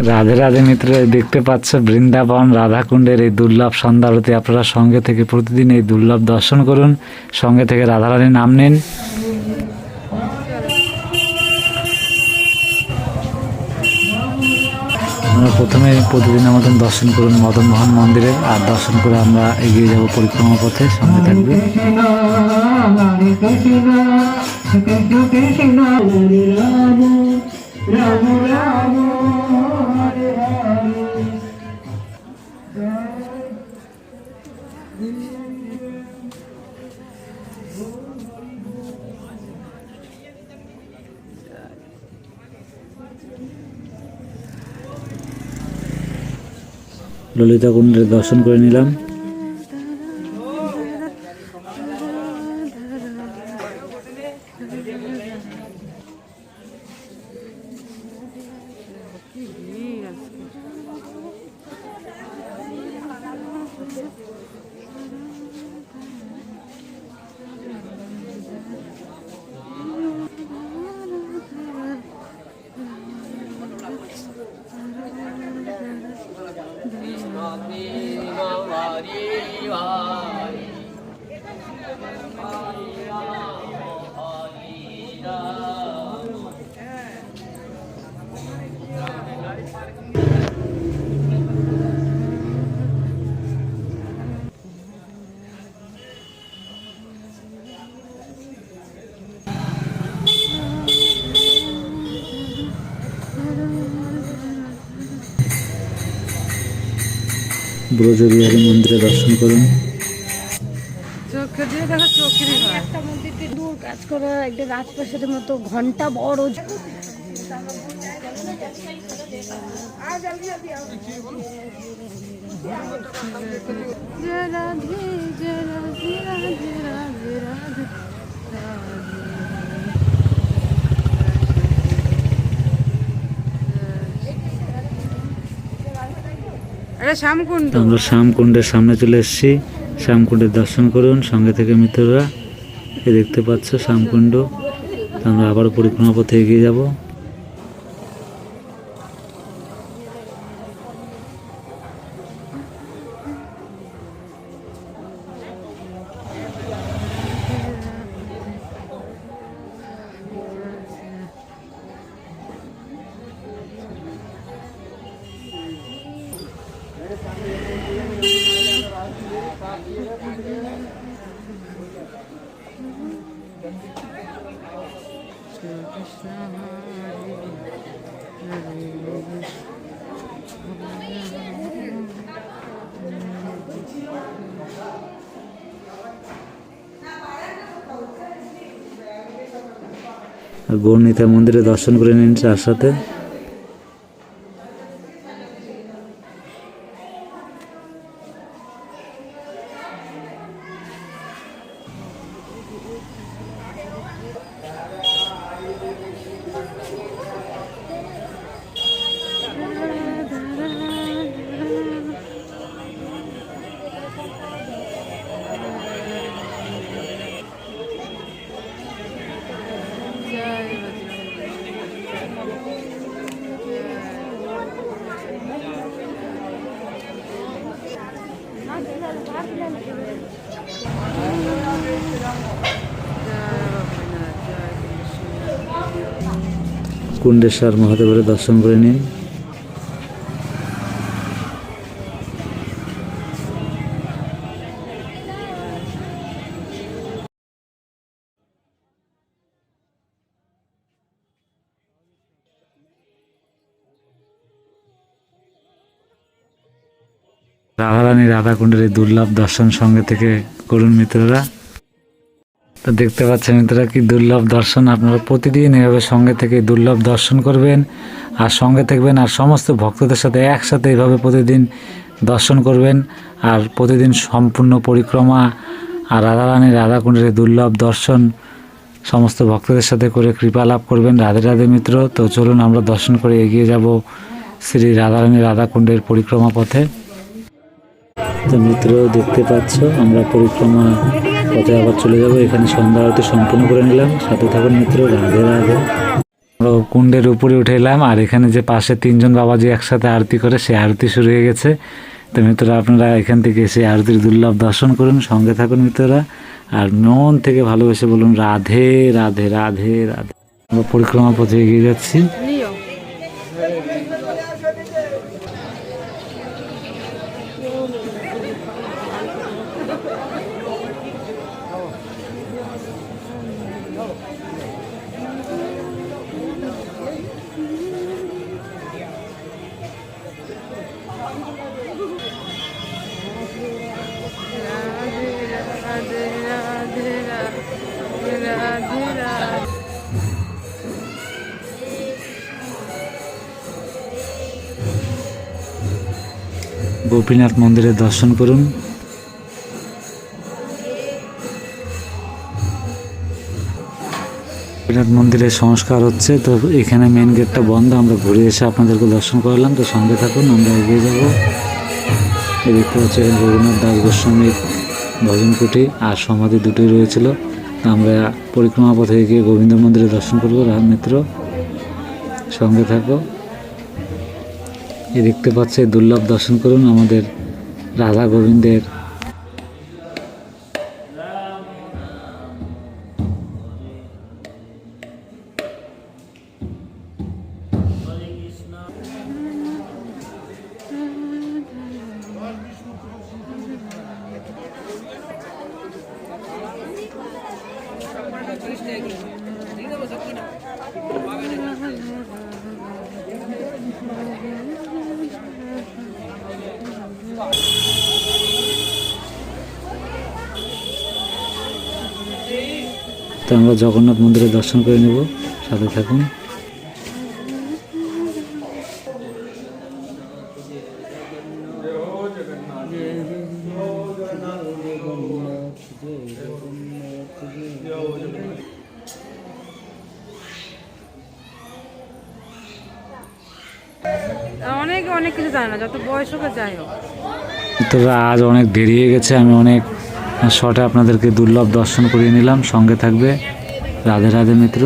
রাধে রাধে মিত্র, দেখতে পাচ্ছ বৃন্দাবন রাধাকুণ্ডের এই দুর্লভ সন্ধ্যা আরতি। আপনারা সঙ্গে থেকে প্রতিদিন এই দুর্লভ দর্শন করুন, সঙ্গে থেকে রাধারানীর নাম নিন। আমরা প্রথমে প্রতিদিনের মতন দর্শন করুন মদন মোহন মন্দিরের, আর দর্শন করে আমরা এগিয়ে যাব পরিক্রমা পথে। সঙ্গে থাকবে। ললিতা কুণ্ডের দর্শন করে নিলাম। ব্রজবিহারী মন্দিরে দর্শন করুন। একটা মন্দিরকে দূর কাজ করা একটা রাজপ্রাসাদের মতো ঘন্টা বড়। আমরা শ্যামকুণ্ডের সামনে চলে এসেছি। শ্যামকুণ্ডের দর্শন করুন সঙ্গে থেকে মিত্ররা। এই দেখতে পাচ্ছ শ্যামকুণ্ড। আমরা আবার পরিক্রমা পথে এগিয়ে যাব। গৌরনীতা মন্দিরে দর্শন করে নিন তার সাথে। কুণ্ডেশ্বর মহাদেবের দর্শন করে নিন। রাধারানী রাধাকুণ্ডের এই দুর্লভ দর্শন সঙ্গে থেকে করুন মিত্ররা। তো দেখতে পাচ্ছেন মিত্ররা কি দুর্লভ দর্শন। আপনারা প্রতিদিন এভাবে সঙ্গে থেকে দুর্লভ দর্শন করবেন আর সঙ্গে থাকবেন, আর সমস্ত ভক্তদের সাথে একসাথে এইভাবে প্রতিদিন দর্শন করবেন। আর প্রতিদিন সম্পূর্ণ পরিক্রমা আর রাধারানী রাধাকুণ্ডের এই দুর্লভ দর্শন সমস্ত ভক্তদের সাথে করে কৃপা লাভ করবেন। রাধে রাধে মিত্র। তো চলুন আমরা দর্শন করে এগিয়ে যাব শ্রী রাধারানী রাধাকুণ্ডের পরিক্রমা পথে। তো মিত্র দেখতে পাচ্ছ আমরা পরিক্রমা পথে আবার চলে যাব। এখানে সন্ধ্যা আরতি সম্পূর্ণ করে নিলাম। সাথে থাকুন মিত্র। রাধে রাধে। আমরা কুণ্ডের উপরে উঠে এলাম, আর এখানে যে পাশে তিনজন বাবাজি একসাথে আরতি করে, সেই আরতি শুরু হয়ে গেছে। তো মিত্ররা আপনারা এখান থেকে সেই আরতির দুর্লভ দর্শন করুন, সঙ্গে থাকুন মিত্ররা, আর মন থেকে ভালোবেসে বলুন রাধে রাধে রাধে রাধে। আমরা পরিক্রমা পথে এগিয়ে যাচ্ছি। গোপীনাথ মন্দিরের দর্শন করুন। গোপীনাথ মন্দিরের সংস্কার হচ্ছে, তো এখানে মেন গেটটা বন্ধ, আমরা ঘুরে এসে আপনাদেরকে দর্শন করালাম। তো সঙ্গে থাকুন, আমরা এগিয়ে যাব। এই দেখতে পাচ্ছি এখানে রঘুনাথ দাস গোস্বামীর ভজন কুটি আর সমাধি দুটোই রয়েছিল। আমরা পরিক্রমা পথে গিয়ে গোবিন্দ মন্দিরে দর্শন করবো। মিত্র সঙ্গে থাকো। এই দেখতে পাচ্ছে দুর্লভ দর্শন করুন আমাদের রাধা গোবিন্দের। তো আমরা জগন্নাথ মন্দিরে দর্শন করে নেব, সাথে থাকুন। অনেক অনেক কিছু জানে না, যত বয়স হোক যাই হোক। তো আজ অনেক দেরি হয়ে গেছে, আমি অনেক শর্টে আপনাদেরকে দুর্লভ দর্শন করিয়ে নিলাম। সঙ্গে থাকবে। রাধে রাধে মিত্র।